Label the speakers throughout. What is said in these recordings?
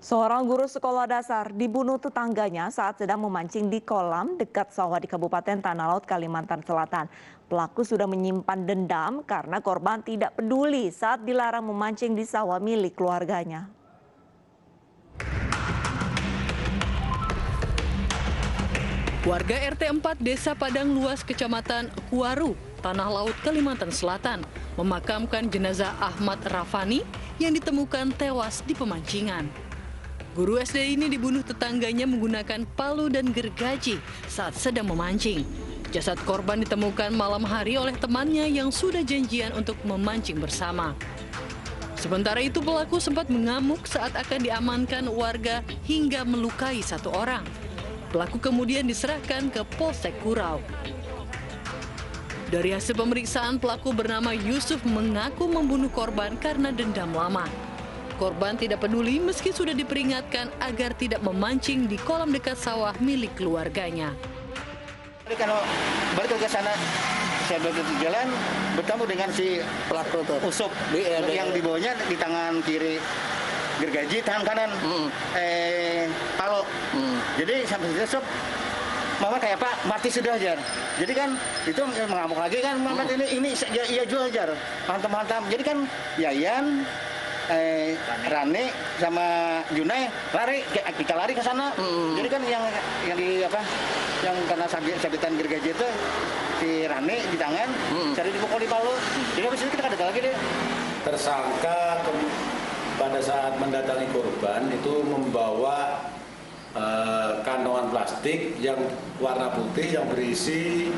Speaker 1: Seorang guru sekolah dasar dibunuh tetangganya saat sedang memancing di kolam dekat sawah di Kabupaten Tanah Laut, Kalimantan Selatan. Pelaku sudah menyimpan dendam karena korban tidak peduli saat dilarang memancing di sawah milik keluarganya.
Speaker 2: Warga RT 4 Desa Padang Luas, Kecamatan Kuaru, Tanah Laut, Kalimantan Selatan, memakamkan jenazah Ahmad Rafani yang ditemukan tewas di pemancingan. Guru SD ini dibunuh tetangganya menggunakan palu dan gergaji saat sedang memancing. Jasad korban ditemukan malam hari oleh temannya yang sudah janjian untuk memancing bersama. Sementara itu pelaku sempat mengamuk saat akan diamankan warga hingga melukai satu orang. Pelaku kemudian diserahkan ke Polsek Kurau. Dari hasil pemeriksaan, pelaku bernama Yusuf mengaku membunuh korban karena dendam lama. Korban tidak peduli meski sudah diperingatkan agar tidak memancing di kolam dekat sawah milik keluarganya.
Speaker 3: Kalau balik ke sana, saya jalan bertemu dengan si pelaku Usop yang dibawanya di tangan kiri gergaji, tangan kanan palo. Jadi sampai besok Mama kayak Pak mati sudah aja. Jadi kan itu mengamuk lagi kan Mama ini iya jual aja. Mantap. Jadi kan Yayan Rani sama Junai lari, kita lari ke sana. Jadi kan yang di apa? Yang karena sabitan gergaji itu si Rani di tangan, cari dipukul di palu. Jadi habis itu kita kadang lagi deh.
Speaker 4: Tersangka pada saat mendatangi korban itu membawa kantong plastik yang warna putih yang berisi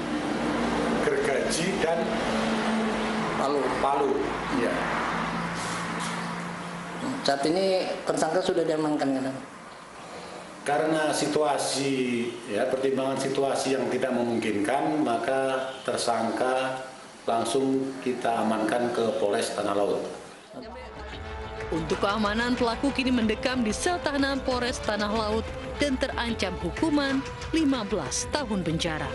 Speaker 4: gergaji dan palu. Ya.
Speaker 5: Saat ini tersangka sudah diamankan kan?
Speaker 4: Karena situasi, pertimbangan situasi yang tidak memungkinkan, maka tersangka langsung kita amankan ke Polres Tanah Laut.
Speaker 2: Untuk keamanan, pelaku kini mendekam di sel tahanan Polres Tanah Laut dan terancam hukuman 15 tahun penjara.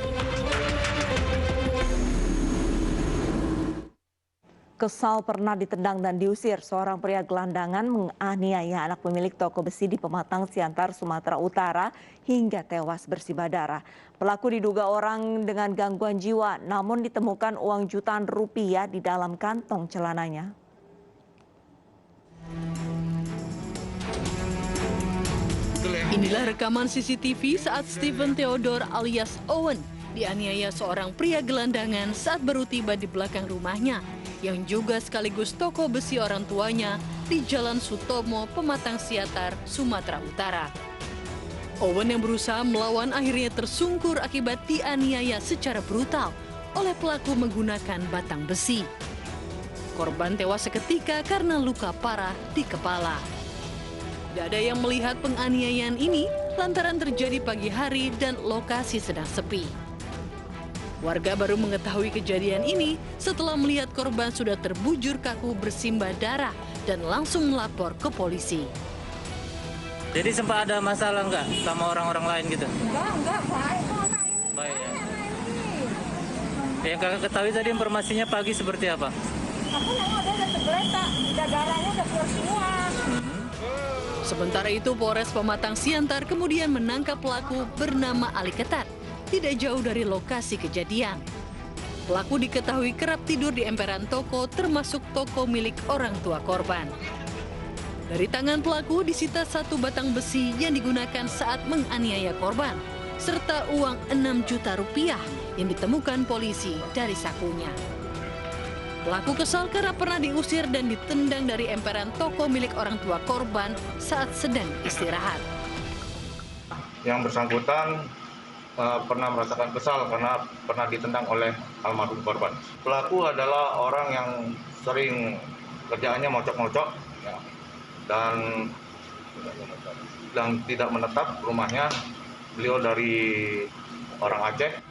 Speaker 1: Kesal pernah ditendang dan diusir, seorang pria gelandangan menganiaya anak pemilik toko besi di Pematang Siantar, Sumatera Utara hingga tewas bersibah darah. Pelaku diduga orang dengan gangguan jiwa, namun ditemukan uang jutaan rupiah di dalam kantong celananya.
Speaker 2: Inilah rekaman CCTV saat Steven Theodore alias Owen dianiaya seorang pria gelandangan saat baru tiba di belakang rumahnya, yang juga sekaligus toko besi orang tuanya di Jalan Sutomo, Pematang Siantar, Sumatera Utara. Owen yang berusaha melawan akhirnya tersungkur akibat dianiaya secara brutal oleh pelaku menggunakan batang besi. Korban tewas seketika karena luka parah di kepala. Tidak ada yang melihat penganiayaan ini lantaran terjadi pagi hari dan lokasi sedang sepi. Warga baru mengetahui kejadian ini setelah melihat korban sudah terbujur kaku bersimbah darah dan langsung melapor ke polisi.
Speaker 6: Jadi sempat ada masalah nggak sama orang-orang lain gitu?
Speaker 7: Enggak, baik kok anak ini.
Speaker 6: Baik ya.
Speaker 7: Ini.
Speaker 6: Yang kakak ketahui tadi informasinya pagi seperti apa?
Speaker 7: Aku nengok dia udah tergeletak, darahnya udah keluar semua.
Speaker 2: Sementara itu Polres Pematang Siantar kemudian menangkap pelaku bernama Ali Ketat, tidak jauh dari lokasi kejadian. Pelaku diketahui kerap tidur di emperan toko termasuk toko milik orang tua korban. Dari tangan pelaku disita satu batang besi yang digunakan saat menganiaya korban, serta uang 6 juta rupiah yang ditemukan polisi dari sakunya. Pelaku kesal karena pernah diusir dan ditendang dari emperan toko milik orang tua korban saat sedang istirahat.
Speaker 8: Yang bersangkutan pernah merasakan kesal karena pernah ditendang oleh almarhum korban. Pelaku adalah orang yang sering kerjaannya mocok-mocok dan tidak menetap rumahnya. Beliau dari orang Aceh.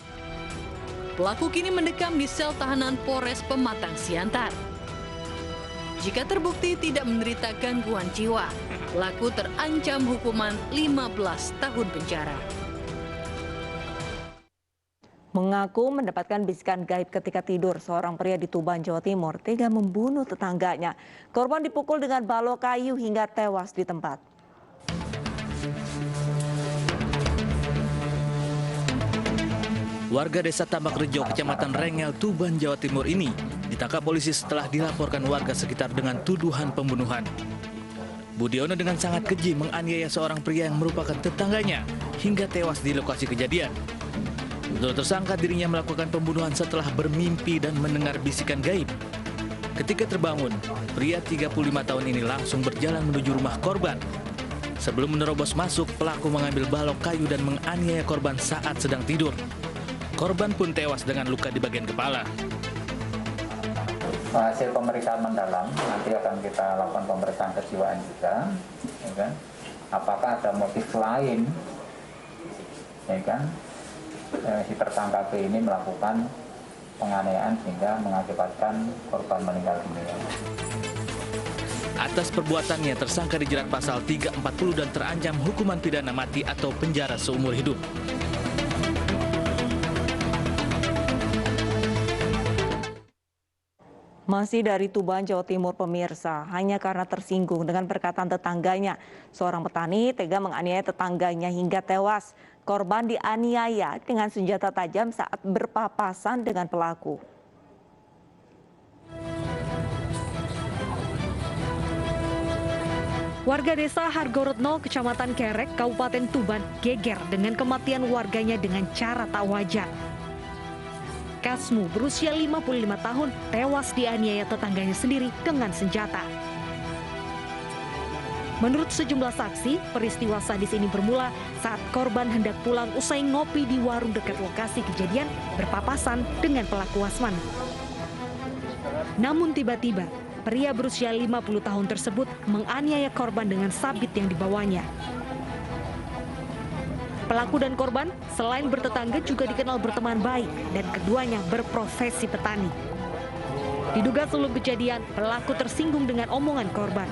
Speaker 2: Pelaku kini mendekam di sel tahanan Polres Pematang Siantar. Jika terbukti tidak menderita gangguan jiwa, pelaku terancam hukuman 15 tahun penjara.
Speaker 1: Mengaku mendapatkan bisikan gaib ketika tidur, seorang pria di Tuban, Jawa Timur tega membunuh tetangganya. Korban dipukul dengan balok kayu hingga tewas di tempat.
Speaker 9: Warga desa Tambak Rejo, Kecamatan Rengel, Tuban, Jawa Timur ini ditangkap polisi setelah dilaporkan warga sekitar dengan tuduhan pembunuhan. Budiono dengan sangat keji menganiaya seorang pria yang merupakan tetangganya hingga tewas di lokasi kejadian. Menurut tersangka, dirinya melakukan pembunuhan setelah bermimpi dan mendengar bisikan gaib. Ketika terbangun, pria 35 tahun ini langsung berjalan menuju rumah korban. Sebelum menerobos masuk, pelaku mengambil balok kayu dan menganiaya korban saat sedang tidur. Korban pun tewas dengan luka di bagian kepala.
Speaker 10: Hasil pemeriksaan mendalam nanti akan kita lakukan pemeriksaan kejiwaan juga, ya kan? Apakah ada motif lain, ya kan? Si tersangka B ini melakukan penganiayaan sehingga mengakibatkan korban meninggal dunia.
Speaker 9: Atas perbuatannya, tersangka dijerat pasal 340 dan terancam hukuman pidana mati atau penjara seumur hidup.
Speaker 1: Masih dari Tuban, Jawa Timur, pemirsa, hanya karena tersinggung dengan perkataan tetangganya, seorang petani tega menganiaya tetangganya hingga tewas. Korban dianiaya dengan senjata tajam saat berpapasan dengan pelaku.
Speaker 11: Warga desa Hargoretno, Kecamatan Kerek, Kabupaten Tuban, geger dengan kematian warganya dengan cara tak wajar. Kasmu berusia 55 tahun tewas dianiaya tetangganya sendiri dengan senjata. Menurut sejumlah saksi, peristiwa sadis ini bermula saat korban hendak pulang usai ngopi di warung dekat lokasi kejadian berpapasan dengan pelaku wasman. Namun tiba-tiba, pria berusia 50 tahun tersebut menganiaya korban dengan sabit yang dibawanya. Pelaku dan korban selain bertetangga juga dikenal berteman baik dan keduanya berprofesi petani. Diduga sebelum kejadian, pelaku tersinggung dengan omongan korban.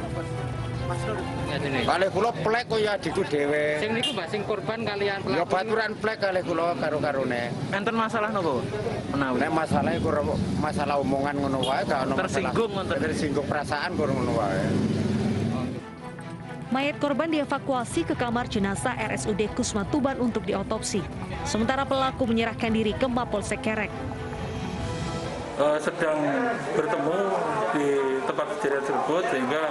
Speaker 12: Kalih kula plek kok ya diku dhewe.
Speaker 13: Sing niku Mbak, sing korban kalian pelaku.
Speaker 12: Ya baturan plek kalih kula karo-karone.
Speaker 6: Enten masalah nopo? Menawi.
Speaker 12: Nek masalah iku masalah omongan ngono wae, gak ono masalah.
Speaker 6: Tersinggung ngoten.
Speaker 12: Tersinggung perasaan kok ngono wae.
Speaker 11: Mayat korban dievakuasi ke kamar jenazah RSUD Kusma Tuban untuk diotopsi. Sementara pelaku menyerahkan diri ke Mapolsek Kerek.
Speaker 14: Sedang bertemu di tempat kejadian tersebut sehingga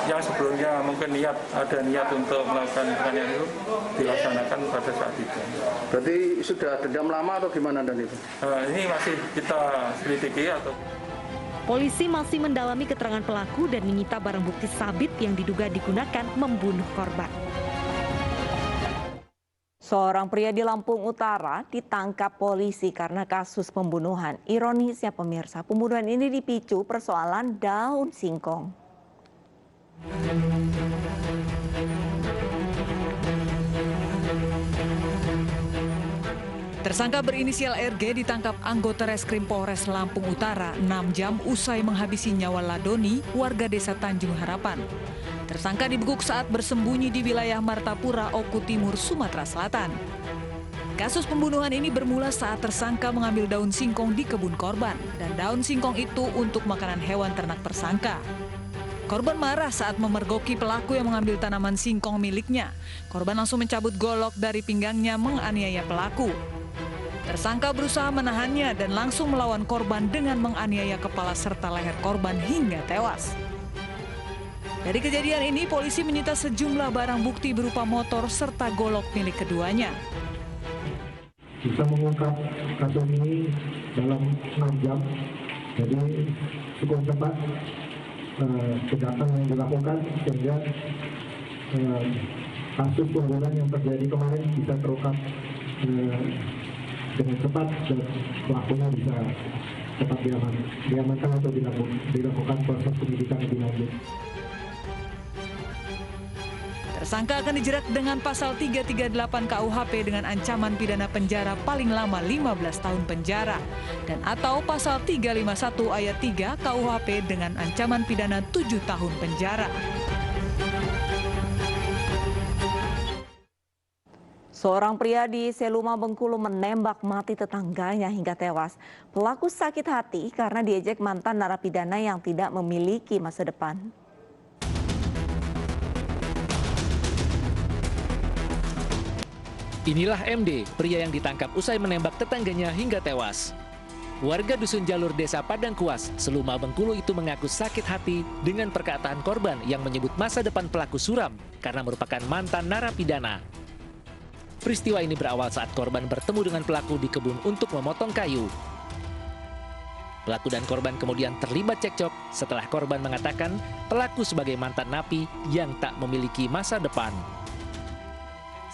Speaker 14: yang sebelumnya mungkin ada niat untuk melakukan penganiayaan itu dilaksanakan pada saat itu.
Speaker 15: Berarti sudah dendam lama atau gimana dan itu?
Speaker 14: Ini masih kita selidiki atau.
Speaker 11: Polisi masih mendalami keterangan pelaku dan menyita barang bukti sabit yang diduga digunakan membunuh korban.
Speaker 1: Seorang pria di Lampung Utara ditangkap polisi karena kasus pembunuhan. Ironisnya pemirsa, pembunuhan ini dipicu persoalan daun singkong.
Speaker 16: Tersangka berinisial RG ditangkap anggota Reskrim Polres Lampung Utara 6 jam usai menghabisi nyawa Ladoni, warga desa Tanjung Harapan. Tersangka dibekuk saat bersembunyi di wilayah Martapura, Oku Timur, Sumatera Selatan. Kasus pembunuhan ini bermula saat tersangka mengambil daun singkong di kebun korban, dan daun singkong itu untuk makanan hewan ternak tersangka. Korban marah saat memergoki pelaku yang mengambil tanaman singkong miliknya. Korban langsung mencabut golok dari pinggangnya menganiaya pelaku. Tersangka berusaha menahannya dan langsung melawan korban dengan menganiaya kepala serta leher korban hingga tewas. Dari kejadian ini, polisi menyita sejumlah barang bukti berupa motor serta golok milik keduanya.
Speaker 17: Bisa mengungkap kasus ini dalam 6 jam, jadi cukup cepat tindakan yang dilakukan sehingga kasus pembunuhan yang terjadi kemarin bisa terungkap dengan cepat dan pelakunya bisa cepat diamankan atau dilakukan proses penyidikan lebih lanjut.
Speaker 16: Tersangka akan dijerat dengan pasal 338 KUHP dengan ancaman pidana penjara paling lama 15 tahun penjara dan atau pasal 351 ayat 3 KUHP dengan ancaman pidana 7 tahun penjara.
Speaker 1: Seorang pria di Seluma, Bengkulu menembak mati tetangganya hingga tewas. Pelaku sakit hati karena diejek mantan narapidana yang tidak memiliki masa depan.
Speaker 9: Inilah MD, pria yang ditangkap usai menembak tetangganya hingga tewas. Warga Dusun Jalur Desa Padangkuas, Seluma, Bengkulu itu mengaku sakit hati dengan perkataan korban yang menyebut masa depan pelaku suram karena merupakan mantan narapidana. Peristiwa ini berawal saat korban bertemu dengan pelaku di kebun untuk memotong kayu. Pelaku dan korban kemudian terlibat cekcok setelah korban mengatakan pelaku sebagai mantan napi yang tak memiliki masa depan.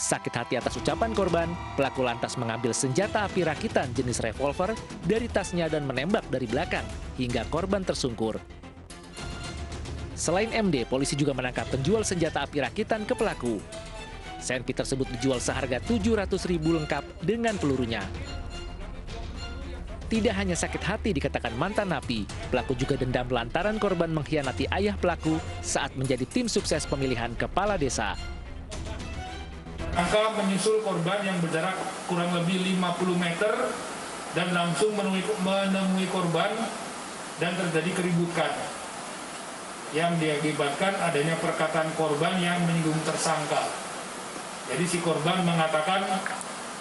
Speaker 9: Sakit hati atas ucapan korban, pelaku lantas mengambil senjata api rakitan jenis revolver dari tasnya dan menembak dari belakang hingga korban tersungkur. Selain MD, polisi juga menangkap penjual senjata api rakitan ke pelaku. Senpi tersebut dijual seharga 700.000 lengkap dengan pelurunya. Tidak hanya sakit hati dikatakan mantan napi, pelaku juga dendam lantaran korban mengkhianati ayah pelaku saat menjadi tim sukses pemilihan kepala desa.
Speaker 18: Angka menyusul korban yang berjarak kurang lebih 50 meter dan langsung menemui korban dan terjadi keributan yang diakibatkan adanya perkataan korban yang menyinggung tersangka. Jadi si korban mengatakan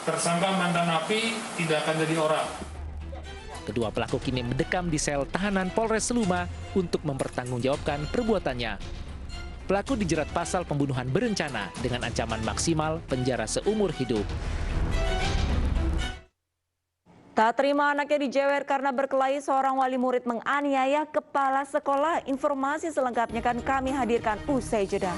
Speaker 18: tersangka mantan napi tidak akan jadi orang.
Speaker 9: Kedua pelaku kini mendekam di sel tahanan Polres Seluma untuk mempertanggungjawabkan perbuatannya. Pelaku dijerat pasal pembunuhan berencana dengan ancaman maksimal penjara seumur hidup.
Speaker 1: Tak terima anaknya dijewer karena berkelahi, seorang wali murid menganiaya kepala sekolah. Informasi selengkapnya kan kami hadirkan usai jeda.